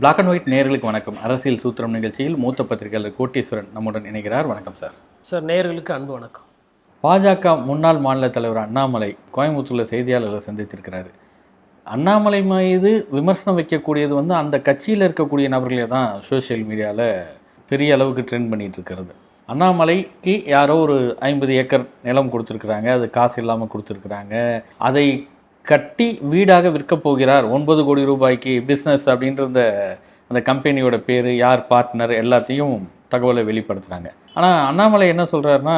Black and white நேயர்களுக்கு வணக்கம். அரசியல் சூத்திரம் நிகழ்ச்சியில் மூத்த பத்திரிகையாளர் கோட்டீஸ்வரன் நம்முடன் இணைகிறார். வணக்கம் சார். சார், நேயர்களுக்கு அன்பு வணக்கம். பாஜக முன்னாள் மாநில தலைவர் அண்ணாமலை கோயம்புத்தூரில் செய்தியாளர்களை சந்தித்திருக்கிறாரு. அண்ணாமலை மீது விமர்சனம் வைக்கக்கூடியது அந்த கட்சியில் இருக்கக்கூடிய நபர்களே தான் சோஷியல் மீடியாவில் பெரிய அளவுக்கு ட்ரெண்ட் பண்ணிகிட்டு இருக்கிறது. அண்ணாமலைக்கு யாரோ ஒரு 50 ஏக்கர் நிலம் கொடுத்துருக்குறாங்க, அது காசு இல்லாமல் கொடுத்துருக்குறாங்க, அதை கட்டி வீடாக விற்க போகிறார் 9 கோடி ரூபாய்க்கு பிஸ்னஸ் அப்படின்ற அந்த கம்பெனியோட பேர், யார் பார்ட்னர், எல்லாத்தையும் தகவலை வெளிப்படுத்துகிறாங்க. ஆனால் அண்ணாமலை என்ன சொல்கிறாருன்னா,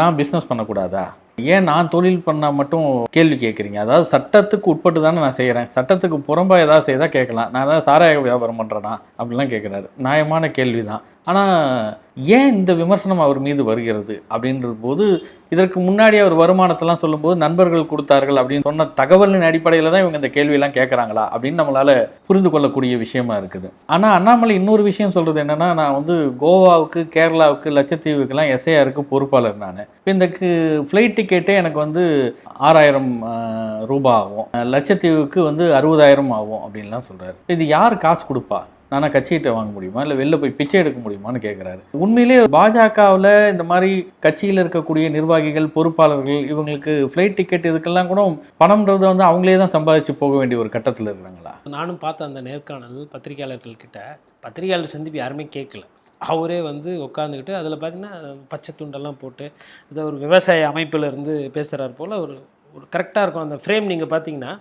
நான் பிஸ்னஸ் பண்ணக்கூடாதா, ஏன் நான் தொழில் பண்ணால் மட்டும் கேள்வி கேட்குறீங்க, அதாவது சட்டத்துக்கு உட்பட்டு தானே நான் செய்கிறேன், சட்டத்துக்கு புறம்பாக ஏதாவது செய்தால் கேட்கலாம், நான் ஏதாவது சாராய வியாபாரம் பண்ணுறேன்னா அப்படிலாம் கேட்குறாரு. நியாயமான கேள்வி தான். ஆனால் ஏன் இந்த விமர்சனம் அவர் மீது வருகிறது அப்படின்றது போது, இதற்கு முன்னாடி அவர் வருமானத்தெல்லாம் சொல்லும்போது நண்பர்கள் கொடுத்தார்கள் அப்படின்னு சொன்ன தகவலின் அடிப்படையில் தான் இவங்க இந்த கேள்வியெல்லாம் கேட்குறாங்களா அப்படின்னு நம்மளால் புரிந்து கொள்ளக்கூடிய விஷயமா இருக்குது. ஆனால் அண்ணாமலை இன்னொரு விஷயம் சொல்கிறது என்னென்னா, நான் கோவாவுக்கு, கேரளாவுக்கு, லட்சத்தீவுக்கெல்லாம் எஸ்ஐஆருக்கு பொறுப்பாளர். நான் இப்போ இந்த ஃப்ளைட் டிக்கெட்டே எனக்கு 6000 ரூபாய் ஆகும், லட்சத்தீவுக்கு 60,000 ஆகும் அப்படின்லாம் சொல்கிறாரு. இது யார் காசு கொடுப்பா? நானா கட்சிகிட்ட வாங்க முடியுமா, இல்லை வெளில போய் பிச்சை எடுக்க முடியுமான்னு கேட்குறாரு. உண்மையிலே பாஜகவில் இந்த மாதிரி கட்சியில் இருக்கக்கூடிய நிர்வாகிகள், பொறுப்பாளர்கள், இவங்களுக்கு ஃப்ளைட் டிக்கெட் இதுக்கெல்லாம் கூட பணம்ன்றது அவங்களே தான் சம்பாதிச்சு போக வேண்டிய ஒரு கட்டத்தில் இருக்கிறாங்களா? நானும் பார்த்த அந்த நேர்காணல் பத்திரிகையாளர்கள்கிட்ட, பத்திரிகையாளர் சந்திப்பு யாருமே கேட்கல. அவரே உட்காந்துக்கிட்டு அதில் பார்த்தீங்கன்னா பச்சை துண்டெல்லாம் போட்டு இதை ஒரு விவசாய அமைப்பில் இருந்து பேசுகிறார் போல் ஒரு கரெக்டாக இருக்கும் அந்த ஃப்ரேம். நீங்கள் பார்த்தீங்கன்னா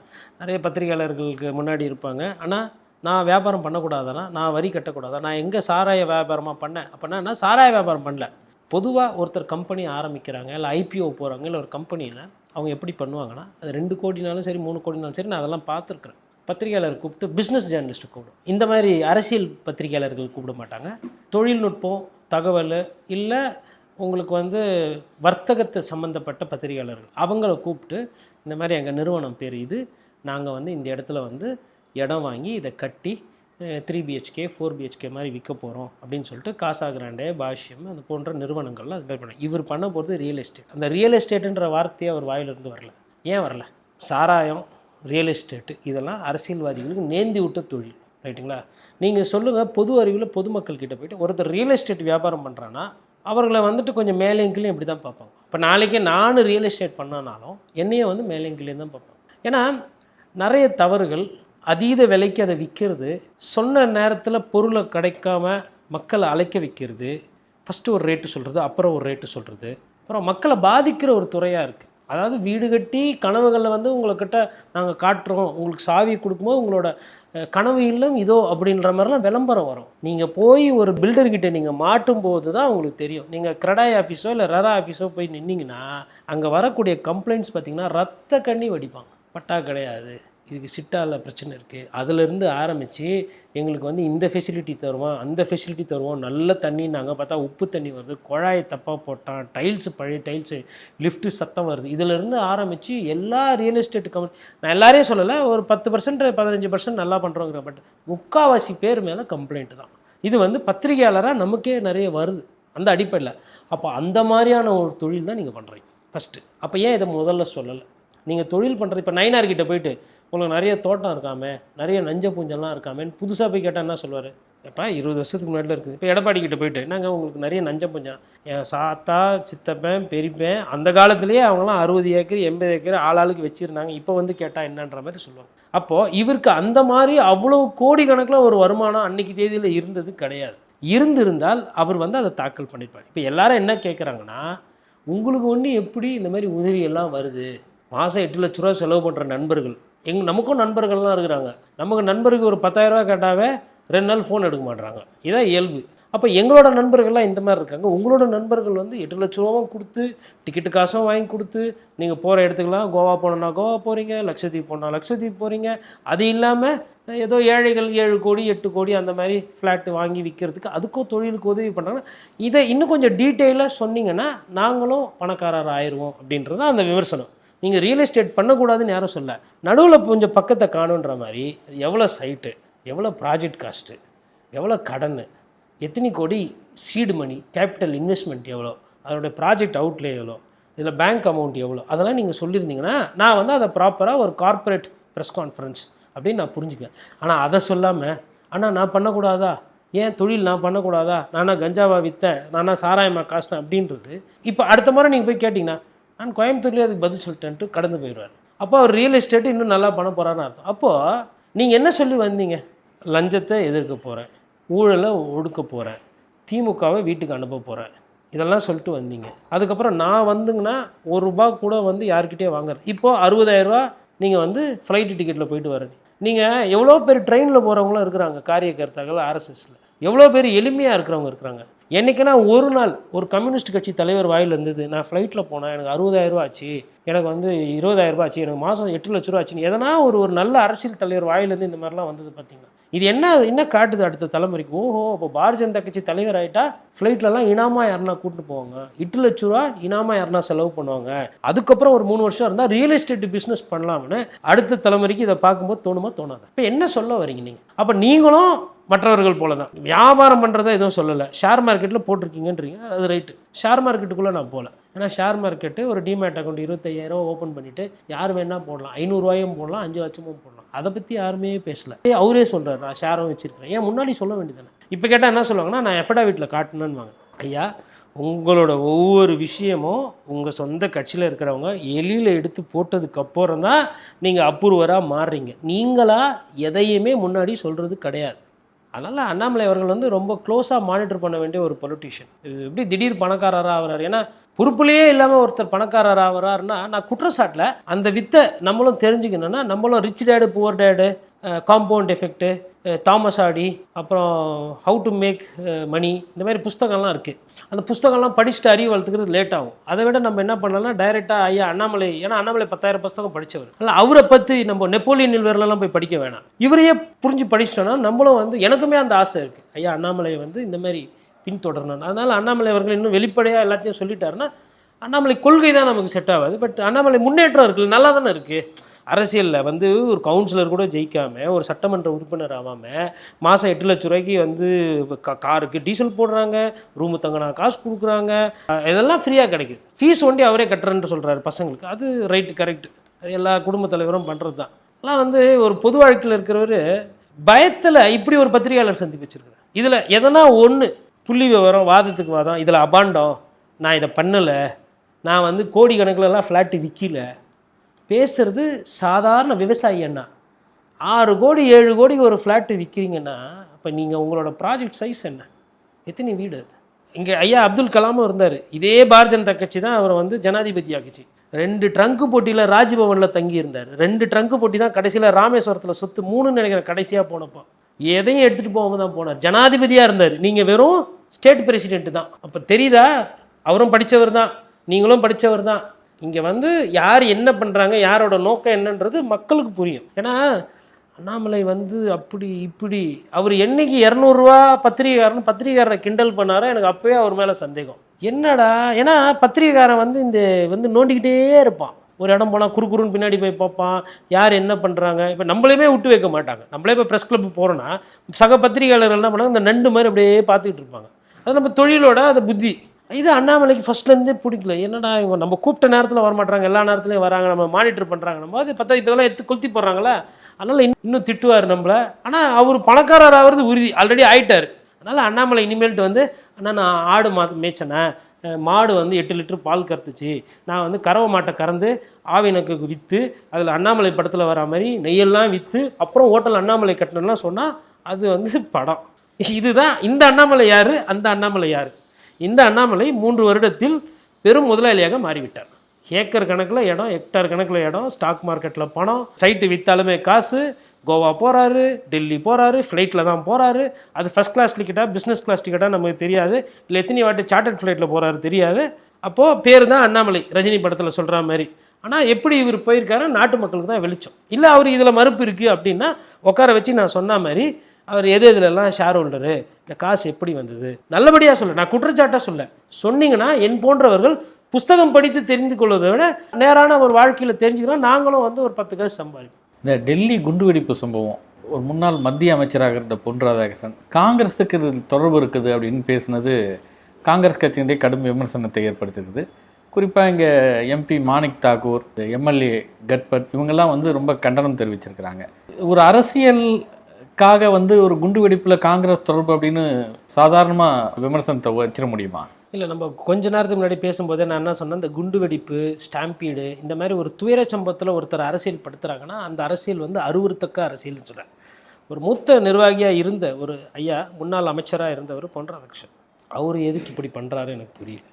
நிறைய பத்திரிகையாளர்களுக்கு முன்னாடி இருப்பாங்க. ஆனால் நான் வியாபாரம் பண்ணக்கூடாதானா, நான் வரி கட்டக்கூடாதா, நான் எங்கே சாராய வியாபாரமாக பண்ணேன் அப்படின்னா, நான் சாராய வியாபாரம் பண்ணல. பொதுவாக ஒருத்தர் கம்பெனி ஆரம்பிக்கிறாங்க, இல்லை ஐபிஓ போகிறாங்க, இல்லை ஒரு கம்பெனியில் அவங்க எப்படி பண்ணுவாங்கன்னா, அது 2 கோடினாலும் சரி 3 கோடினாலும் சரி, நான் அதெல்லாம் பார்த்துருக்குறேன். பத்திரிகையாளர் கூப்பிட்டு பிஸ்னஸ் ஜேர்னலிஸ்ட்டு கூப்பிடும். இந்த மாதிரி அரசியல் பத்திரிகையாளர்கள் கூப்பிட மாட்டாங்க. தொழில்நுட்பம், தகவல், இல்லை உங்களுக்கு வர்த்தகத்தை சம்மந்தப்பட்ட பத்திரிகையாளர்கள் அவங்கள கூப்பிட்டு, இந்த மாதிரி எங்கள் நிறுவனம் பேர் இது, நாங்கள் இந்த இடத்துல இடம் வாங்கி இதை கட்டி 3 BHK 4 BHK மாதிரி விற்க போகிறோம் அப்படின்னு சொல்லிட்டு காசா கிராண்டே, பாஷ்யம், அது போன்ற நிறுவனங்கள்லாம் அது மாதிரி பண்ண. இவர் பண்ண போகிறது ரியல் எஸ்டேட். அந்த ரியல் எஸ்டேட்டுன்ற வார்த்தையே அவர் வாயிலிருந்து வரல. ஏன் வரல? சாராயம், ரியல் எஸ்டேட்டு இதெல்லாம் அரசியல்வாதிகளுக்கு நேந்தி விட்ட தொழில், ரைட்டுங்களா? நீங்கள் சொல்லுங்கள், பொது அறிவில் பொதுமக்கள்கிட்ட போய்ட்டு ஒருத்தர் ரியல் எஸ்டேட் வியாபாரம் பண்ணுறான்னா அவர்களை கொஞ்சம் மேலேங்கிலையும் இப்படி தான் பார்ப்பாங்க. இப்போ நாளைக்கே நானும் ரியல் எஸ்டேட் பண்ணானாலும் என்னையும் மேலேங்கிலையும் தான் பார்ப்பாங்க. ஏன்னா நிறைய தவறுகள், அதீத விலைக்கு அதை விற்கிறது, சொன்ன நேரத்தில் பொருளை கிடைக்காம மக்களை அழைக்க வைக்கிறது, ஃபஸ்ட்டு ஒரு ரேட்டு சொல்கிறது, அப்புறம் ஒரு ரேட்டு சொல்கிறது, அப்புறம் மக்களை பாதிக்கிற ஒரு துறையாக இருக்குது. அதாவது வீடு கட்டி கனவுகளில் உங்கள்கிட்ட நாங்கள் காட்டுறோம், உங்களுக்கு சாவி கொடுக்கும்போது உங்களோட கனவு இல்லம் இதோ அப்படின்ற மாதிரிலாம் விளம்பரம் வரும். நீங்கள் போய் ஒரு பில்டர்கிட்ட நீங்கள் மாட்டும் போது தான் உங்களுக்கு தெரியும். நீங்கள் கிரடாய் ஆஃபீஸோ இல்லை ரெரா ஆஃபீஸோ போய் நின்னீங்கன்னா அங்கே வரக்கூடிய கம்ப்ளைண்ட்ஸ் பார்த்திங்கன்னா ரத்த கண்ணி வடிப்பாங்க. பட்டா கிடையாது, இதுக்கு சிட்டாவில் பிரச்சனை இருக்குது, அதிலிருந்து ஆரம்பித்து எங்களுக்கு இந்த ஃபெசிலிட்டி தருவோம், அந்த ஃபெசிலிட்டி தருவோம், நல்ல தண்ணி, நாங்கள் பார்த்தா உப்பு தண்ணி வருது, குழாயை தப்பாக போட்டான், டைல்ஸு பழைய டைல்ஸு, லிஃப்ட்டு சத்தம் வருது, இதிலேருந்து ஆரம்பித்து எல்லா ரியல் எஸ்டேட் கம்பெனி, நான் எல்லாரையும் சொல்லலை, ஒரு 10% 15% நல்லா பண்ணுறோங்கிற, பட் முக்கால்வாசி பேர் மேலே கம்ப்ளைண்ட்டு தான். இது பத்திரிகையாளராக நமக்கே நிறைய வருது அந்த அடிப்படையில். அப்போ அந்த மாதிரியான ஒரு தொழில் தான் நீங்கள் பண்ணுறீங்க ஃபஸ்ட்டு. அப்போ ஏன் இதை முதல்ல சொல்லலை? நீங்கள் தொழில் பண்ணுறது, இப்போ நயினார்கிட்ட போயிட்டு உங்களுக்கு நிறைய தோட்டம் இருக்காமே, நிறைய நஞ்ச பூஞ்செல்லாம் இருக்காமேன்னு புதுசாக போய் கேட்டால் என்ன சொல்லுவார்? எப்போ 20 வருஷத்துக்கு முன்னாடியில் இருக்குது. இப்போ எடப்பாடி கிட்ட போயிட்டு நாங்கள் உங்களுக்கு நிறைய நஞ்ச பூஞ்சம், என் சாத்தா சித்தப்பேன் பெரியப்பேன் அந்த காலத்துலேயே அவங்களாம் 60 ஏக்கர் 80 ஏக்கர் ஆளாளுக்கு வச்சுருந்தாங்க, இப்போ கேட்டால் என்னன்ற மாதிரி சொல்லுவாங்க. அப்போது இவருக்கு அந்த மாதிரி அவ்வளோ கோடிக்கணக்கில் ஒரு வருமானம் அன்றைக்கி தேதியில் இருந்தது கிடையாது. இருந்திருந்தால் அவர் அதை தாக்கல் பண்ணியிருப்பார். இப்போ எல்லாரும் என்ன கேட்குறாங்கன்னா, உங்களுக்கு எப்படி இந்த மாதிரி உதவியெல்லாம் வருது, மாதம் 8 லட்ச ரூபா செலவு பண்ணுற நண்பர்கள், நமக்கும் நண்பர்கள்லாம் இருக்கிறாங்க, நமக்கு நண்பருக்கு ஒரு 10,000 ரூபா கேட்டாவே 2 நாள் ஃபோன் எடுக்க மாட்டுறாங்க, இதான் இயல்பு. அப்போ எங்களோட நண்பர்கள்லாம் இந்த மாதிரி இருக்காங்க. உங்களோட நண்பர்கள் 8 லட்ச ரூபாவும் கொடுத்து, டிக்கெட்டு காசும் வாங்கி கொடுத்து, நீங்கள் போகிற இடத்துக்குலாம் கோவா போனோன்னா கோவா போகிறீங்க, லட்சத்தீவு போனால் லட்சத்தீவு போகிறீங்க. அது இல்லாமல் ஏதோ ஏழைகள் 7 கோடி 8 கோடி அந்த மாதிரி ஃப்ளாட்டு வாங்கி விற்கிறதுக்கு அதுக்கும் தொழிலுக்கு உதவி பண்ணுறாங்கன்னா, இதை இன்னும் கொஞ்சம் டீட்டெயிலாக சொன்னீங்கன்னா நாங்களும் பணக்காரர் ஆயிடுவோம் அப்படின்றது அந்த விமர்சனம். நீங்கள் ரியல் எஸ்டேட் பண்ணக்கூடாதுன்னு யாரும் சொல்ல, நடுவில் கொஞ்சம் பக்கத்தை காணுன்ற மாதிரி எவ்வளோ சைட்டு, எவ்வளோ ப்ராஜெக்ட் காஸ்ட்டு, எவ்வளோ கடன், எத்தனை கோடி சீடு மணி, கேபிட்டல் இன்வெஸ்ட்மெண்ட் எவ்வளோ, அதோடய ப்ராஜெக்ட் அவுட்லே எவ்வளோ, இதில் பேங்க் அமௌண்ட் எவ்வளோ, அதெல்லாம் நீங்கள் சொல்லியிருந்தீங்கன்னா நான் அதை ப்ராப்பராக ஒரு கார்ப்பரேட் ப்ரெஸ் கான்ஃபரன்ஸ் அப்படின்னு நான் புரிஞ்சுக்குவேன். ஆனால் அதை சொல்லாமல் ஆனால் நான் பண்ணக்கூடாதா, ஏன் தொழில் நான் பண்ணக்கூடாதா, நானா கஞ்சாவா விற்றேன், நானா சாராயமா காசுனேன் அப்படின்றது இப்போ அடுத்த முறை நீங்கள் போய் கேட்டிங்கன்னா நான் கோயம்புத்தூர்லேயே அதுக்கு பதில் சொல்லிட்டேன்ட்டு கடந்து போயிடுவார். அப்போ அவர் ரியல் எஸ்டேட்டு இன்னும் நல்லா பண்ண போகிறான்னு அர்த்தம். அப்போது நீங்கள் என்ன சொல்லி வந்தீங்க? லஞ்சத்தை எதிர்க்க போகிறேன், ஊழலை ஒடுக்க போகிறேன், திமுகவை வீட்டுக்கு அனுப்ப போகிறேன், இதெல்லாம் சொல்லிட்டு வந்தீங்க. அதுக்கப்புறம் நான் வந்துங்கன்னா ₹1 கூட வந்து யார்கிட்டயே வாங்குறேன். இப்போது 60,000 ரூபா நீங்கள் வந்து ஃப்ளைட்டு டிக்கெட்டில் போயிட்டு வரேன். நீங்கள் எவ்வளோ பேர் ட்ரெயினில் போகிறவங்களும் இருக்கிறாங்க, காரியகர்த்தாக்கள் ஆர்எஸ்எஸில் எவ்வளோ பேர் எளிமையாக இருக்கிறவங்க இருக்கிறாங்க. என்றைக்குன்னா ஒரு நாள் ஒரு கம்யூனிஸ்ட் கட்சி தலைவர் வாயில் இருந்தது, நான் ஃப்ளைட்டில் போனேன், எனக்கு 60,000 ரூபா ஆச்சு, எனக்கு வந்து 20,000 ரூபா ஆச்சு, எனக்கு மாதம் 8 லட்ச ரூபா ஆச்சுன்னு எதனா ஒரு நல்ல அரசியல் தலைவர் வாயிலேருந்து இந்த மாதிரிலாம் வந்தது பார்த்தீங்கன்னா இது என்ன காட்டுது அடுத்த தலைமுறைக்கு? ஓஹோ, அப்போ பாரதிய ஜனதா கட்சி தலைவர் ஆகிட்டா ஃப்ளைட்லலாம் இனாமா யாருன்னா கூப்பிட்டு போவாங்க, 8 லட்ச ரூபா இனாமா யாருன்னா செலவு பண்ணுவாங்க, அதுக்கப்புறம் ஒரு 3 வருஷம் இருந்தால் ரியல் எஸ்டேட் பிஸ்னஸ் பண்ணலாம்னு அடுத்த தலைமுறைக்கு இதை பார்க்கும்போது தோணுமா தோணாது? இப்போ என்ன சொல்ல வரீங்க நீங்கள்? அப்போ நீங்களும் மற்றவர்கள் போல தான் வியாபாரம் பண்ணுறதா எதுவும் சொல்லலை, ஷேர் மார்க்கெட்டில் போட்டிருக்கீங்கன்றீங்க, அது ரைட்டு. ஷேர் மார்க்கெட்டுக்குள்ளே நான் போகல. ஏன்னா ஷேர் மார்க்கெட்டு ஒரு டிமேட் அக்கௌண்ட் 25,000 ஓப்பன் பண்ணிவிட்டு யார் வேணால் போடலாம், 500 ரூபாயும் போடலாம், 5 லட்சமும் போடலாம். அதை பற்றி யாருமே பேசல. அவரே சொல்கிறார் நான் ஷேரும் வச்சுருக்கிறேன். ஏன் முன்னாடி சொல்ல வேண்டியதானே? இப்போ கேட்டால் என்ன சொல்லுவாங்கன்னா நான் எஃபடாவிட்டில் காட்டணுன்னு. ஐயா, உங்களோட ஒவ்வொரு விஷயமும் உங்கள் சொந்த கட்சியில் இருக்கிறவங்க எளியில் எடுத்து போட்டதுக்கப்புறம் தான் நீங்கள் அப்ரூவராக மாறுறீங்க. நீங்களாக எதையுமே முன்னாடி சொல்கிறது கிடையாது. அதனால் அண்ணாமலை அவர்கள் வந்து ரொம்ப க்ளோஸாக மானிட்டர் பண்ண வேண்டிய ஒரு பொலிட்டிஷியன். இது எப்படி திடீர் பணக்காரராக ஆகிறார்? ஏன்னா பொறுப்புலேயே இல்லாமல் ஒருத்தர் பணக்காரராக ஆகிறாருன்னா நான் குற்றச்சாட்டில் அந்த வித்தை நம்மளும் தெரிஞ்சுக்கணுன்னா நம்மளும் rich dad poor dad, compound effect, Thomas ஆடி, அப்புறம் ஹவு டு மேக் மணி, இந்த மாதிரி புஸ்தகம்லாம் இருக்குது. அந்த புஸ்தகம்லாம் படிச்சுட்டு அறிவு வளர்த்துக்கிறது லேட் ஆகும். அதை விட நம்ம என்ன பண்ணலாம்னா டைரெக்டாக ஐயா அண்ணாமலை, ஏன்னா அண்ணாமலை 10,000 புஸ்தகம் படித்தவர், இல்லை அவரை பற்றி நம்ம நெப்போலியன் நில்வரெலாம் போய் படிக்க வேணாம், இவரையே புரிஞ்சு படிச்சிட்டோன்னா நம்மளும் வந்து எனக்குமே அந்த ஆசை இருக்குது, ஐயா அண்ணாமலை வந்து இந்த மாதிரி பின்தொடரணும். அதனால் அண்ணாமலை அவர்கள் இன்னும் வெளிப்படையாக எல்லாத்தையும் சொல்லிட்டாருன்னா அண்ணாமலை கொள்கை தான் நமக்கு செட் ஆகாது. பட் அண்ணாமலை முன்னேற்றம் இருக்குல்ல, நல்லா தானே இருக்குது. அரசியலில் வந்து ஒரு கவுன்சிலர் கூட ஜெயிக்காமல், ஒரு சட்டமன்ற உறுப்பினர் ஆகாமல், மாதம் 8 லட்ச ரூபாய்க்கு வந்து காருக்கு டீசல் போடுறாங்க, ரூமு தங்கினா காசு கொடுக்குறாங்க, இதெல்லாம் ஃப்ரீயாக கிடைக்குது. ஃபீஸ் ஒண்டி அவரே கட்டுறேன்னு சொல்கிறாரு பசங்களுக்கு. அது ரைட்டு, கரெக்டு. அது எல்லா குடும்ப தலைவரும் பண்ணுறது தான். அதெல்லாம் வந்து ஒரு பொது வாழ்க்கையில் இருக்கிறவர் பயத்தில் இப்படி ஒரு பத்திரிகையாளர் சந்திப்பு வச்சுருக்கிறார். இதில் எதனா ஒன்று புள்ளி விவரம், வாதத்துக்கு வாதம், இதில் அபாண்டம், நான் இதை பண்ணலை, நான் வந்து கோடி கணக்கிலலாம் ஃப்ளாட்டு விற்கல, பேசுகிறது சாதாரண விவசாயி அண்ணா. 6 கோடி 7 கோடிக்கு ஒரு ஃப்ளாட்டு விற்கிறீங்கன்னா அப்போ நீங்கள் உங்களோட ப்ராஜெக்ட் சைஸ் என்ன, எத்தனை வீடு? அது இங்கே ஐயா அப்துல் கலாமும் இருந்தார். இதே பாரதிய ஜனதா கட்சி தான் அவரை வந்து ஜனாதிபதி ஆக்குச்சு. 2 ட்ரங்கு போட்டியில் ராஜ்பவனில் தங்கி இருந்தார். 2 ட்ரங்கு போட்டி தான் கடைசியில் ராமேஸ்வரத்தில் சொத்து 3 நினைக்கிற கடைசியாக போனப்போ எதையும் எடுத்துகிட்டு போகாமல் தான் போனார். ஜனாதிபதியாக இருந்தார். நீங்கள் வெறும் ஸ்டேட் பிரசிடென்ட்டு தான். அப்போ தெரியுதா? அவரும் படித்தவர் தான், நீங்களும் படித்தவர் தான். இங்கே வந்து யார் என்ன பண்ணுறாங்க, யாரோட நோக்கம் என்னன்றது மக்களுக்கு புரியும். ஏன்னா அண்ணாமலை வந்து அப்படி இப்படி அவர் என்னைக்கு 200 ரூபா பத்திரிகைக்காரரை கிண்டல் பண்ணாரோ எனக்கு அப்போயே அவர் மேலே சந்தேகம். என்னடா, ஏன்னா பத்திரிகைக்காரன் வந்து இந்த வந்து நோண்டிக்கிட்டே இருப்பான். ஒரு இடம் போனால் குறுக்குறுன்னு பின்னாடி போய் பார்ப்பான், யார் என்ன பண்ணுறாங்க. இப்போ நம்மளையுமே விட்டு வைக்க மாட்டாங்க. நம்மளே இப்போ ப்ரெஸ் கிளப் போகிறோன்னா சக பத்திரிகையாளர்கள் என்ன பண்ணாங்க, இந்த நண்டு மாதிரி அப்படியே பார்த்துக்கிட்டு இருப்பாங்க. அது நம்ம தொழிலோட அது புத்தி. இது அண்ணாமலைக்கு ஃபஸ்ட்லேருந்தே பிடிக்கல. என்னடா இவங்க நம்ம கூப்பிட்ட நேரத்தில் வரமாட்டாங்க, எல்லா நேரத்துலையும் வராங்க, நம்ம மானிட்டர் பண்ணுறாங்க, நம்ம அது இப்போதெல்லாம் எடுத்து கொளுத்தி போடுறாங்களா, அதனால் இன்னும் திட்டுவார் நம்மளை. ஆனால் அவர் பணக்காரர் ஆகிறது உறுதி, ஆல்ரெடி ஆகிட்டார். அதனால் அண்ணாமலை இனிமேல்ட்டு வந்து அண்ணா நான் ஆடு மேய்ச்சனேன், மாடு வந்து 8 லிட்டர் பால் கறந்துச்சு, நான் வந்து கறவை மாட்டை கறந்து ஆவினக்கு விற்று அதில் அண்ணாமலை படத்தில் வர மாதிரி நெய்யெல்லாம் விற்று அப்புறம் ஹோட்டல் அண்ணாமலை கட்டணும்லாம் சொன்னால் அது வந்து படம். இதுதான் இந்த அண்ணாமலை யார், அந்த அண்ணாமலை யார்? இந்த அண்ணாமலை 3 வருடத்தில் பெரும் முதலாளியாக மாறிவிட்டார். ஏக்கர் கணக்கில் இடம், ஹெக்டார் கணக்கில் இடம், ஸ்டாக் மார்க்கெட்டில் பணம், சைட்டு விற்றாலுமே காசு, கோவா போகிறாரு, டெல்லி போகிறாரு, ஃப்ளைட்டில் தான் போகிறாரு. அது ஃபஸ்ட் கிளாஸ் டிக்கெட்டாக பிஸ்னஸ் கிளாஸ் டிக்கெட்டாக நமக்கு தெரியாது, இல்லை எத்தனை வாட்டி சார்ட்டர்ட் ஃப்ளைட்டில் போகிறாரு தெரியாது. அப்போது பேர் தான் அண்ணாமலை, ரஜினி படத்தில் சொல்கிற மாதிரி. ஆனால் எப்படி இவர் போயிருக்காரு நாட்டு மக்களுக்கு தான் வெளிச்சம். இல்லை அவர் இதில் மறுப்பு இருக்குது அப்படின்னா உட்கார வச்சு நான் சொன்ன மாதிரி அவர் எது எதுலெல்லாம் ஷேர் ஹோல்டரு, இந்த காசு எப்படி வந்தது, நல்லபடியாக சொல்ல, நான் குற்றச்சாட்டாக சொல்ல சொன்னீங்கன்னா என் போன்றவர்கள் புஸ்தகம் படித்து தெரிந்து கொள்வதை விட நேரான ஒரு வாழ்க்கையில் தெரிஞ்சுக்கிறோம். நாங்களும் வந்து ஒரு 10 காசு சம்பாதிப்போம். இந்த டெல்லி குண்டுவெடிப்பு சம்பவம், ஒரு முன்னாள் மத்திய அமைச்சராக இருந்த பொன் ராதாகிருஷ்ணன் காங்கிரஸுக்கு தொடர்பு இருக்குது அப்படின்னு பேசினது காங்கிரஸ் கட்சியினுடைய கடும் விமர்சனத்தை ஏற்படுத்திருக்குது. குறிப்பாக இங்கே எம்பி மாணிக் தாக்கூர், எம்எல்ஏ கட்பட், இவங்கெல்லாம் வந்து ரொம்ப கண்டனம் தெரிவிச்சிருக்கிறாங்க. ஒரு அரசியல் அதற்காக வந்து ஒரு குண்டு வெடிப்பில் காங்கிரஸ் தொடர்பு அப்படின்னு சாதாரணமாக விமர்சனத்தை வச்சிட முடியுமா? இல்லை, நம்ம கொஞ்ச நேரத்துக்கு முன்னாடி பேசும்போதே நான் என்ன சொன்னேன், இந்த குண்டு வெடிப்பு, ஸ்டாம்பீடு, இந்த மாதிரி ஒரு துயர சம்பவத்தில் ஒருத்தர் அரசியல் படுத்துகிறாங்கன்னா அந்த அரசியல் வந்து அருவருத்தக்க அரசியல்னு சொல்கிறேன். ஒரு மூத்த நிர்வாகியாக இருந்த ஒரு ஐயா, முன்னாள் அமைச்சராக இருந்தவர் பொன் ராதாகிருஷ்ணன், அவர் எதுக்கு இப்படி பண்ணுறாரு எனக்கு புரியல.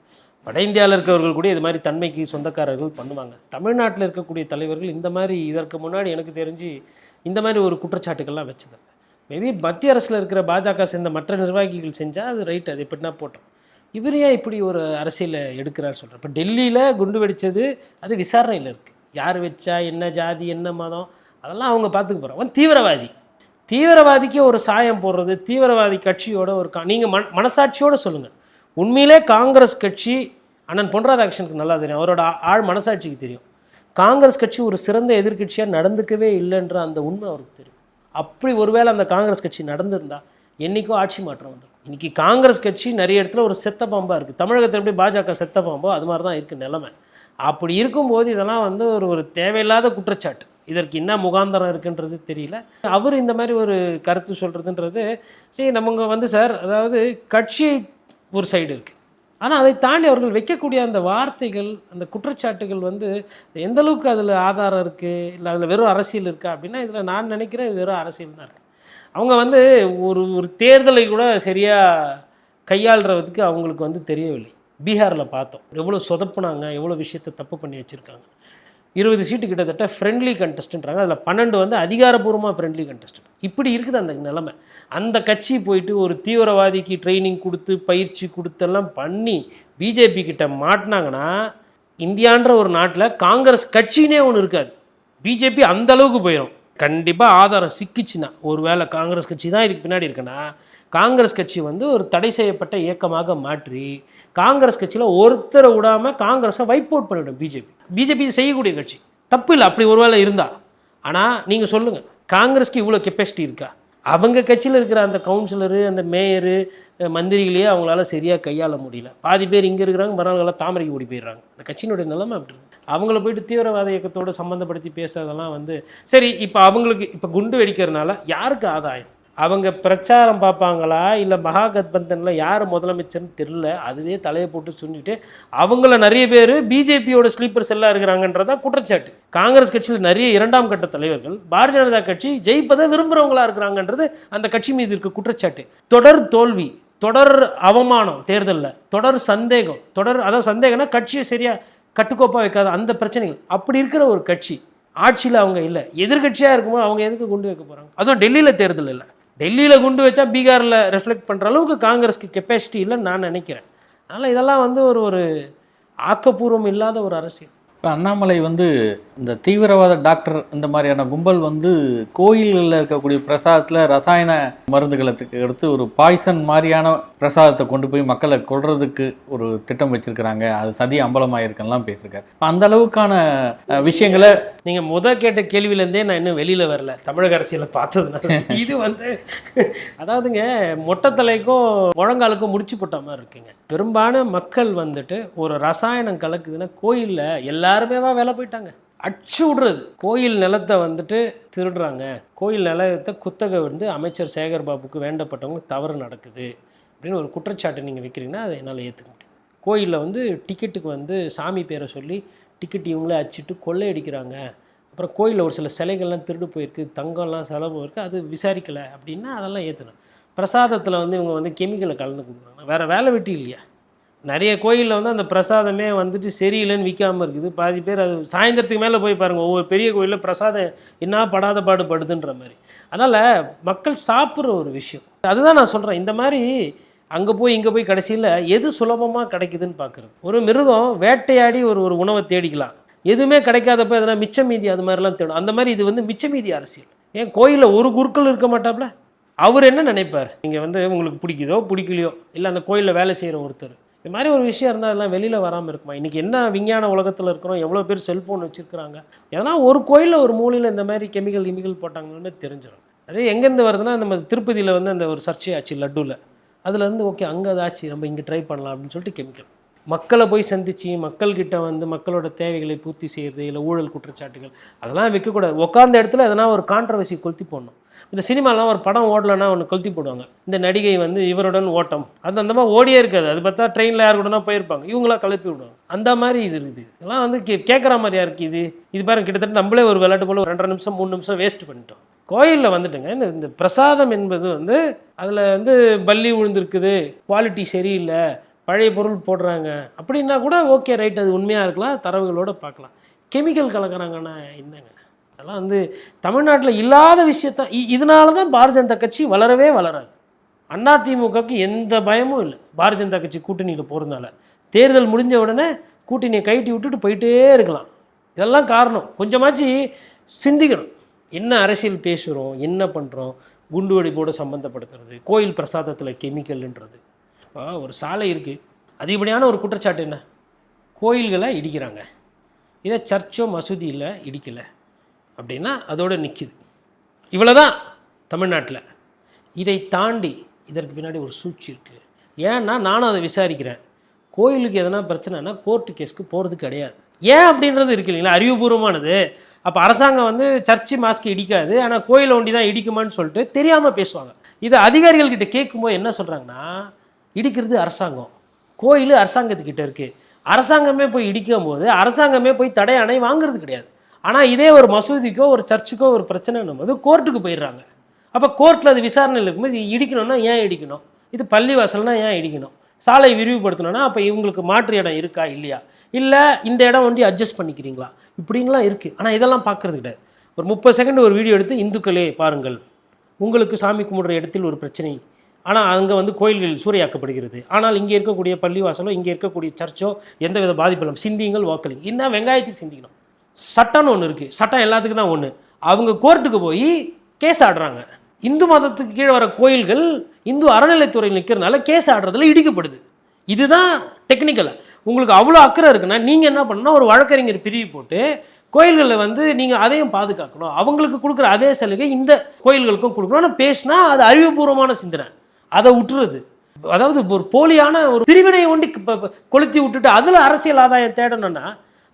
வட இந்தியாவில் இருக்கவர்கள் கூட இது மாதிரி தன்மைக்கு சொந்தக்காரர்கள் பண்ணுவாங்க. தமிழ்நாட்டில் இருக்கக்கூடிய தலைவர்கள் இந்த மாதிரி இதற்கு முன்னாடி எனக்கு தெரிஞ்சு இந்த மாதிரி ஒரு குற்றச்சாட்டுகள்லாம் வச்சதில்லை. மேபி மத்திய அரசில் இருக்கிற பாஜக சேர்ந்த மற்ற நிர்வாகிகள் செஞ்சால் அது ரைட், அது எப்படின்னா போட்டோம். இவர் ஏன் இப்படி ஒரு அரசியலை எடுக்கிறார் சொல்கிறேன். இப்போ டெல்லியில் குண்டு வெடித்தது அது விசாரணையில் இருக்குது. யார் வச்சா, என்ன ஜாதி, என்ன மதம், அதெல்லாம் அவங்க பார்த்துக்க போகிறாங்க. அவன் தீவிரவாதிக்கு ஒரு சாயம் போடுறது, தீவிரவாதி கட்சியோட ஒரு நீங்கள் மனசாட்சியோடு சொல்லுங்கள். உண்மையிலே காங்கிரஸ் கட்சி, அண்ணன் பொன் ராதாகிருஷ்ணனுக்கு நல்லா தெரியும், அவரோட ஆழ் மனசாட்சிக்கு தெரியும், காங்கிரஸ் கட்சி ஒரு சிறந்த எதிர்கட்சியாக நடந்துக்கவே இல்லைன்ற அந்த உண்மை அவருக்கு தெரியும். அப்படி ஒருவேளை அந்த காங்கிரஸ் கட்சி நடந்திருந்தால் என்றைக்கோ ஆட்சி மாற்றம் வந்துடும். இன்றைக்கி காங்கிரஸ் கட்சி நிறைய இடத்துல ஒரு செத்த பாம்பாக இருக்குது. தமிழகத்தில் எப்படி பாஜக செத்த பாம்போ அது மாதிரி தான் இருக்குது நிலைமை. அப்படி இருக்கும்போது இதெல்லாம் வந்து ஒரு தேவையில்லாத குற்றச்சாட்டு. இதற்கு என்ன முகாந்தரம் இருக்குன்றது தெரியல. அவர் இந்த மாதிரி ஒரு கருத்து சொல்கிறதுன்றது சரி, நமக்கு வந்து சார், அதாவது கட்சி ஒரு சைடு இருக்குது, ஆனால் அதை தாண்டி அவர்கள் வைக்கக்கூடிய அந்த வார்த்தைகள், அந்த குற்றச்சாட்டுகள் வந்து எந்தளவுக்கு அதில் ஆதாரம் இருக்குது, இல்லை அதில் வெறும் அரசியல் இருக்கா அப்படின்னா இதில் நான் நினைக்கிறேன் இது வெறும் அரசியல் தான் இருக்குது. அவங்க வந்து ஒரு தேர்தலை கூட சரியாக கையாளுறதுக்கு அவங்களுக்கு வந்து தெரியவில்லை. பீகாரில் பார்த்தோம் எவ்வளோ சொதப்புனாங்க, எவ்வளோ விஷயத்தை தப்பு பண்ணி வச்சுருக்காங்க. 20 சீட்டு கிட்டத்தட்ட ஃப்ரெண்ட்லி கண்டஸ்டன்ட்றாங்க, அதில் 12 வந்து அதிகாரப்பூர்வமாக ஃப்ரெண்ட்லி கண்டஸ்டன்ட். இப்படி இருக்குது அந்த நிலைமை. அந்த கட்சி போயிட்டு ஒரு தீவிரவாதிக்கு ட்ரைனிங் கொடுத்து பயிற்சி கொடுத்தெல்லாம் பண்ணி பிஜேபி கிட்ட மாட்டினாங்கன்னா, இந்தியான்ற ஒரு நாட்டில் காங்கிரஸ் கட்சினே ஒன்று இருக்காது. பிஜேபி அந்த அளவுக்கு போயிடும். கண்டிப்பாக ஆதாரம் சிக்கிச்சுன்னா, ஒரு வேளை காங்கிரஸ் கட்சி தான் இதுக்கு பின்னாடி இருக்குன்னா, காங்கிரஸ் கட்சி வந்து ஒரு தடை செய்யப்பட்ட இயக்கமாக மாற்றி காங்கிரஸ் கட்சியில் ஒருத்தரை விடாமல் காங்கிரஸை வைப் அவுட் பண்ணிவிடும் பிஜேபி செய்யக்கூடிய கட்சி. தப்பு இல்லை அப்படி ஒரு வேளை இருந்தால். ஆனால் நீங்கள் சொல்லுங்கள், காங்கிரஸ்க்கு இவ்வளோ கெப்பாசிட்டி இருக்கா? அவங்க கட்சியில் இருக்கிற அந்த கவுன்சிலரு, அந்த மேயரு, மந்திரிகளையே அவங்களால சரியாக கையாள முடியல. பாதி பேர் இங்கே இருக்கிறாங்க, மறுநாள் தாமரைக்கு ஓடி போயிடுறாங்க. அந்த கட்சியினுடைய நிலைமை அப்படி இருக்கு. அவங்கள போயிட்டு தீவிரவாத இயக்கத்தோடு சம்மந்தப்படுத்தி பேசுறதெல்லாம் வந்து சரி. இப்போ அவங்களுக்கு இப்போ குண்டு வெடிக்கிறதுனால யாருக்கு ஆதாயம்? அவங்க பிரச்சாரம் பார்ப்பாங்களா, இல்லை மகாகத்பந்தனில் யார் முதலமைச்சர்னு தெரில, அதுவே தலையை போட்டு சொல்லிட்டு அவங்கள நிறைய பேர் பிஜேபியோட ஸ்லீப்பர் செல்லாக இருக்கிறாங்கன்றதான் குற்றச்சாட்டு. காங்கிரஸ் கட்சியில் நிறைய 2ஆம் கட்ட தலைவர்கள் பாரதிய ஜனதா கட்சி ஜெயிப்பதை விரும்புகிறவங்களா இருக்கிறாங்கன்றது அந்த கட்சி மீது இருக்க குற்றச்சாட்டு. தொடர் தோல்வி, தொடர் அவமானம், தேர்தலில் தொடர் சந்தேகம், அதாவது சந்தேகம்னா கட்சியை சரியாக கட்டுக்கோப்பாக வைக்காத அந்த பிரச்சனைகள். அப்படி இருக்கிற ஒரு கட்சி ஆட்சியில் அவங்க இல்லை, எதிர்கட்சியாக இருக்கும்போது அவங்க எதுக்கு குண்டு வைக்க போகிறாங்க? அதுவும் டெல்லியில் தேர்தல் இல்லை. டெல்லியில் குண்டு வச்சா பீகாரில் ரெஃப்ளெக்ட் பண்ணுற அளவுக்கு காங்கிரஸ்க்கு கெப்பாசிட்டி இல்லைன்னு நான் நினைக்கிறேன். அதனால் இதெல்லாம் வந்து ஒரு ஆக்கப்பூர்வம் இல்லாத ஒரு அரசியல். இப்போ அண்ணாமலை வந்து இந்த தீவிரவாத டாக்டர் இந்த மாதிரியான கும்பல் வந்து கோயில்களில் இருக்கக்கூடிய பிரசாதத்தில் ரசாயன மருந்துகளை எடுத்து ஒரு பாய்சன் மாதிரியான பிரசாதத்தை கொண்டு போய் மக்களை கொல்றதுக்கு ஒரு திட்டம் வச்சிருக்கிறாங்க, அது சதி அம்பலமாயிருக்கெல்லாம் பேசியிருக்காரு. அந்த அளவுக்கான விஷயங்களை நீங்கள் கேட்ட கேள்வியிலேருந்தே நான் இன்னும் வெளியில் வரல தமிழக அரசியலை பார்த்ததுனால. இது வந்து அதாவதுங்க, மொட்டைத்தலைக்கும் முழங்காலுக்கும் முடிச்சு போட்ட மாதிரி இருக்குங்க. பெரும்பாலான மக்கள் வந்துட்டு ஒரு ரசாயனம் கலக்குதுன்னா கோயிலில் எல்லாருமே வேலை போயிட்டாங்க. அடிச்சு விடுறது, கோயில் நிலத்தை வந்துட்டு திருடுறாங்க, கோயில் நிலத்தை குத்தகை வந்து அமைச்சர் சேகர் பாபுக்கு வேண்டப்பட்டவங்களுக்கு தவறு நடக்குது அப்படின்னு ஒரு குற்றச்சாட்டு நீங்கள் வைக்கிறீங்கன்னா அதை என்னால் ஏற்றுக்க முடியும். கோயிலில் வந்து டிக்கெட்டுக்கு வந்து சாமி பேரை சொல்லி டிக்கெட் இவங்களே அடிச்சுட்டு கொள்ளையடிக்கிறாங்க. அப்புறம் கோயிலில் ஒரு சில சிலைகள்லாம் திருடு போயிருக்கு, தங்கம்லாம் செலவு இருக்குது, அது விசாரிக்கலை அப்படின்னா அதெல்லாம் ஏற்றணும். பிரசாதத்தில் வந்து இவங்க வந்து கெமிக்கலை கலந்து கொடுக்குறாங்க, வேறு வேலை வெட்டி இல்லையா? நிறைய கோயிலில் வந்து அந்த பிரசாதமே வந்துட்டு சரியில்லைன்னு விற்காமல் இருக்குது. பாதி பேர் அது சாயந்தரத்துக்கு மேலே போய் பாருங்கள், ஒவ்வொரு பெரிய கோயிலில் பிரசாதம் என்ன படாத பாடுபடுதுன்ற மாதிரி. அதனால் மக்கள் சாப்பிட்ற ஒரு விஷயம் அதுதான் நான் சொல்கிறேன். இந்த மாதிரி அங்கே போய் இங்கே போய் கடைசியில் எது சுலபமாக கிடைக்குதுன்னு பார்க்குறது. ஒரு மிருகம் வேட்டையாடி ஒரு உணவை தேடிக்கலாம், எதுவுமே கிடைக்காதப்போ எதனா மிச்ச மீதி அது மாதிரிலாம் தேடும். அந்த மாதிரி இது வந்து மிச்ச மீதி அரசியல். ஏன் கோயிலில் ஒரு குருக்கள் இருக்க மாட்டாப்புல? அவர் என்ன நினைப்பார்? நீங்கள் வந்து உங்களுக்கு பிடிக்குதோ பிடிக்கலையோ, இல்லை அந்த கோயிலில் வேலை செய்கிற ஒருத்தர், இது மாதிரி ஒரு விஷயம் இருந்தால் அதெல்லாம் வெளியில் வராமல் இருக்குமா? இன்றைக்கி என்ன விஞ்ஞான உலகத்தில் இருக்கிறோம், எவ்வளோ பேர் செல்ஃபோன் வச்சுருக்கிறாங்க. ஏன்னா ஒரு கோயிலில் ஒரு மூலையில் இந்த மாதிரி கெமிக்கல் போட்டாங்கன்னு தெரிஞ்சிடும். அதே எங்கேருந்து வருதுன்னா, நம்ம திருப்பதியில் வந்து அந்த ஒரு சர்ச்சை ஆச்சு லட்டுவில், அதில் இருந்து ஓகே அங்கே அது ஆச்சு, நம்ம இங்கே ட்ரை பண்ணலாம் அப்படின்னு சொல்லிட்டு கெமிக்கல். மக்களை போய் சந்தித்து மக்கள்கிட்ட வந்து மக்களோட தேவைகளை பூர்த்தி செய்கிறது, இல்லை ஊழல் குற்றச்சாட்டுகள் அதெல்லாம் வைக்கக்கூடாது. உட்கார்ந்த இடத்துல எதனா ஒரு கான்ட்ரவர்சி கொளுத்தி போடணும். இந்த சினிமாலாம் ஒரு படம் ஓடலைன்னா ஒன்று கொளுத்தி போடுவாங்க. இந்த நடிகை வந்து இவருடன் ஓட்டம், அது அந்த மாதிரி ஓடியே இருக்காது. அது பார்த்தா ட்ரெயினில் யார் கூடனா போயிருப்பாங்க, இவங்களாம் கலப்பி விடுவாங்க. அந்த மாதிரி இது இருக்குது. இதெல்லாம் வந்து கேட்குற மாதிரியா இருக்குது. இது பாருங்க, கிட்டத்தட்ட நம்மளே ஒரு விளையாட்டு போல் 2.5 நிமிஷம் 3 நிமிஷம் வேஸ்ட் பண்ணிட்டோம். கோயிலில் வந்துட்டுங்க இந்த பிரசாதம் என்பது வந்து அதில் வந்து பல்லி விழுந்திருக்குது, குவாலிட்டி சரியில்லை, பழைய பொருள் போடுறாங்க அப்படின்னா கூட ஓகே ரைட், அது உண்மையாக இருக்கலாம், தரவுகளோடு பார்க்கலாம். கெமிக்கல் கலக்கிறாங்கன்னா என்னங்க? அதெல்லாம் வந்து தமிழ்நாட்டில் இல்லாத விஷயத்தான். இதனால தான் பாரதிய ஜனதா கட்சி வளரவே வளராது. அதிமுகவுக்கு எந்த பயமும் இல்லை பாரதிய ஜனதா கட்சி கூட்டணியில் போகிறதுனால. தேர்தல் முடிஞ்ச உடனே கூட்டணியை கைட்டி விட்டுட்டு போயிட்டே இருக்கலாம். இதெல்லாம் காரணம். கொஞ்சமாச்சு சிந்திக்கணும். என்ன அரசியல் பேசுகிறோம், என்ன பண்ணுறோம், குண்டு வெடிப்போடு சம்மந்தப்படுத்துறது, கோயில் பிரசாதத்தில் கெமிக்கல்ன்றது. ஒரு சாலை இருக்குது, அதிகப்படியான ஒரு குற்றச்சாட்டு என்ன, கோயில்களை இடிக்கிறாங்க. இதை சர்ச்சோ மசூதியில் இடிக்கலை அப்படின்னா அதோடு நிற்கிது. இவ்வளோ தான் தமிழ்நாட்டில். இதை தாண்டி இதற்கு பின்னாடி ஒரு சூழ்ச்சி இருக்குது. ஏன்னா நானும் அதை விசாரிக்கிறேன். கோயிலுக்கு எதனா பிரச்சனைனா கோர்ட்டு கேஸ்க்கு போகிறது கிடையாது. ஏன் அப்படின்றது இருக்கு இல்லைங்களா, அறிவுபூர்வமானது. அப்போ அரசாங்கம் வந்து சர்ச்சு மாஸ்க்கு இடிக்காது, ஆனால் கோயிலை ஒண்டி தான் இடிக்குமான்னு சொல்லிட்டு தெரியாமல் பேசுவாங்க. இதை அதிகாரிகள்கிட்ட கேட்கும்போது என்ன சொல்கிறாங்கன்னா, இடிக்கிறது அரசாங்கம், கோயில் அரசாங்கத்துக்கிட்ட இருக்குது, அரசாங்கமே போய் இடிக்கும் போது அரசாங்கமே போய் தடை அணை வாங்குறது கிடையாது. ஆனால் இதே ஒரு மசூதிக்கோ ஒரு சர்ச்சுக்கோ ஒரு பிரச்சனைன்னும் போது கோர்ட்டுக்கு போயிடுறாங்க. அப்போ கோர்ட்டில் அது விசாரணையில் இருக்கும்போது இடிக்கணும்னா ஏன் இடிக்கணும், இது பள்ளிவாசல்னா ஏன் இடிக்கணும், சாலை விரிவுபடுத்தணும்னா அப்போ இவங்களுக்கு மாற்று இடம் இருக்கா இல்லையா, இல்லை இந்த இடம் ஒண்டி அட்ஜஸ்ட் பண்ணிக்கிறீங்களா, இப்படிங்களாம் இருக்குது. ஆனால் இதெல்லாம் பார்க்குறது கிடையாது. ஒரு 30 செகண்ட் ஒரு வீடியோ எடுத்து, இந்துக்களே பாருங்கள், உங்களுக்கு சாமி கும்பிடுற இடத்தில் ஒரு பிரச்சனை, ஆனால் அங்கே வந்து கோயில்கள் சூறையாக்கப்படுகிறது, ஆனால் இங்கே இருக்கக்கூடிய பள்ளிவாசலோ இங்கே இருக்கக்கூடிய சர்ச்சோ எந்தவித பாதிப்பில்லை, சிந்திங்கள் வாக்களிங். இன்னும் வெங்காயத்துக்கு சிந்திக்கணும். சட்டம்னு ஒன்று இருக்குது, சட்டம் எல்லாத்துக்கும் தான் ஒன்று. அவங்க கோர்ட்டுக்கு போய் கேஸ் ஆடுறாங்க. இந்து மதத்துக்கு கீழே வர கோயில்கள் இந்து அறநிலைத்துறையில் நிற்கிறதுனால கேஸ் ஆடுறதுல இடிக்கப்படுது. இதுதான் டெக்னிக்கலாக. உங்களுக்கு அவ்வளோ அக்கறை இருக்குன்னா நீங்கள் என்ன பண்ணணும்னா, ஒரு வழக்கறிஞர் பிரிவு போட்டு கோயில்களில் வந்து நீங்கள் அதையும் பாதுகாக்கணும். அவங்களுக்கு கொடுக்குற அதே சலுகை இந்த கோயில்களுக்கும் கொடுக்கணும்னு பேசினா அது அறிவுபூர்வமான சிந்தனை. அதை விட்டுறது, அதாவது ஒரு போலியான ஒரு பிரிவினை ஒண்டி கொளுத்தி விட்டுட்டு அதில் அரசியல் ஆதாயம் தேடணும்னா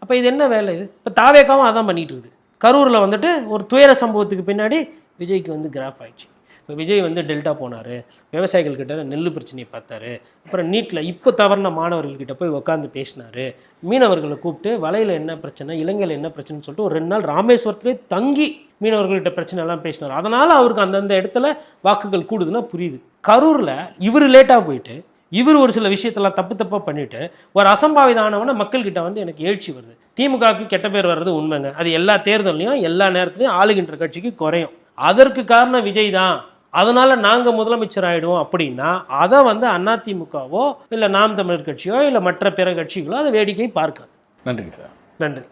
அப்போ இது என்ன வேலை? இது இப்போ தாவேக்காவும் அதான் பண்ணிட்டு இருக்குது. கரூரில் வந்துட்டு ஒரு துயர சம்பவத்துக்கு பின்னாடி விஜய்க்கு வந்து கிராஃப் ஆயிடுச்சு. இப்போ விஜய் வந்து டெல்டா போனார், விவசாயிகள்கிட்ட நெல் பிரச்சனையை பார்த்தாரு, அப்புறம் நீட்டில் இப்போ தவறின மாணவர்கள்கிட்ட போய் உட்காந்து பேசினார், மீனவர்களை கூப்பிட்டு வலையில் என்ன பிரச்சனை, இலங்கையில் என்ன பிரச்சனைன்னு சொல்லிட்டு ஒரு 2 நாள் ராமேஸ்வரத்துலேயே தங்கி மீனவர்கள்கிட்ட பிரச்சனை எல்லாம் பேசினார். அதனால் அவருக்கு அந்தந்த இடத்துல வாக்குகள் கூடுதுன்னா புரியுது. கரூரில் இவர் லேட்டாக போயிட்டு இவர் ஒரு சில விஷயத்தெல்லாம் தப்பாக பண்ணிவிட்டு ஒரு அசம்பாவிதானவன மக்கள்கிட்ட வந்து எனக்கு எழுச்சி வருது. திமுகவுக்கு கெட்ட பேர் வர்றது உண்மைங்க, அது எல்லா தேர்தலையும் எல்லா நேரத்துலையும் ஆளுகின்ற கட்சிக்கு குறையும். அதற்கு காரணம் விஜய் தான், அதனால நாங்கள் முதலமைச்சர் ஆகிடுவோம் அப்படின்னா அதை வந்து அதிமுகவோ இல்லை நாம் தமிழர் கட்சியோ இல்லை மற்ற பிற கட்சிகளோ அதை வேடிக்கை பார்க்காது. நன்றிங்க சார். நன்றி.